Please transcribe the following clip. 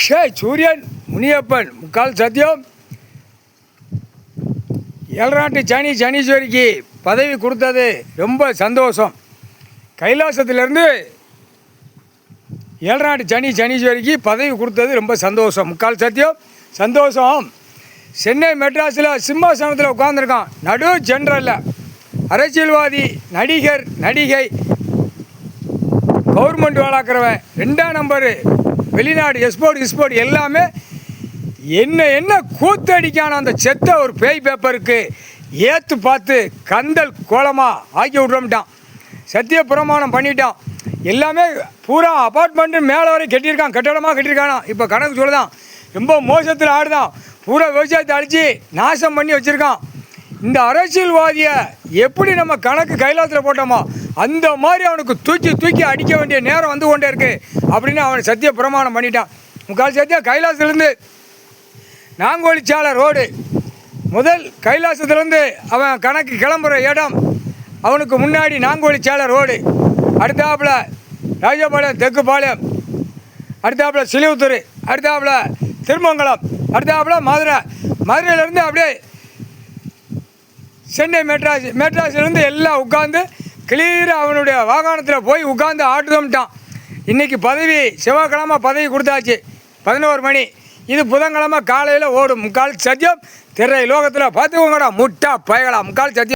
சூரியன் முனியப்பன் முக்கால் சத்தியம் ஏழராட்டு சனீஸ்வரிக்கு பதவி கொடுத்தது ரொம்ப சந்தோஷம். கைலாசத்திலேருந்து ஏழராட்டு சனீஸ்வரிக்கு பதவி கொடுத்தது ரொம்ப சந்தோஷம். முக்கால் சத்தியம் சந்தோஷம். சென்னை மெட்ராஸில் சிம்மாசனத்தில் உட்காந்துருக்கான். நடு ஜென்ரலில் அரசியல்வாதி, நடிகர், நடிகை, கவர்மெண்ட் வேலாக்கிறவன், 2ஆம் நம்பரு, வெளிநாடு எக்ஸ்போர்ட் எல்லாமே என்ன கூத்தடிக்கான அந்த செத்த ஒரு பேய் பேப்பருக்கு ஏற்று பார்த்து கந்தல் கோலமாக ஆக்கி விட்றோம்ட்டான். சத்திய பிரமாணம் பண்ணிட்டான். எல்லாமே பூரா அப்பார்ட்மெண்ட்டு மேலே வரை கட்டியிருக்கான், கட்டடமாக கட்டியிருக்கானா. இப்போ கணக்கு சொல்லுதான், ரொம்ப மோசத்தில் ஆடுதான். பூரா விவசாயத்தை அழித்து நாசம் பண்ணி வச்சுருக்கான். இந்த அரசியல்வாதியை எப்படி நம்ம கணக்கு கைலாசத்தில் போட்டோமோ அந்த மாதிரி அவனுக்கு தூக்கி அடிக்க வேண்டிய நேரம் வந்து கொண்டே இருக்குது அப்படின்னு அவன் சத்திய பிரமாணம் பண்ணிட்டான். முக்கால் சத்தியம் கைலாசத்துலேருந்து நாங்கோலிச்சாலை ரோடு முதல் கைலாசத்துலேருந்து அவன் கணக்கு கிளம்புற இடம் அவனுக்கு முன்னாடி நாங்கோலிச்சாலை ரோடு, அடுத்தாப்பில் ராஜபாளையம் தெற்குப்பாளையம், அடுத்தாப்பில் சிலிவுத்தூர், அடுத்தாப்பில் திருமங்கலம், அடுத்தாப்பில் மதுரையிலேருந்து அப்படியே சென்னை மெட்ராஸ்லேருந்து எல்லாம் உட்காந்து கிளியராக அவனுடைய வாகனத்தில் போய் உட்காந்து ஆட்டுதோம்ட்டான். இன்றைக்கி பதவி செவ்வாய்க்கிழமை பதவி கொடுத்தாச்சு 11 மணி. இது புதன்கிழமை காலையில் ஓடும். முக்கால் சத்தியம் திரை லோகத்தில் பார்த்துக்கோங்கடா முட்டா பயகடா. முக்கால் சத்தியம்.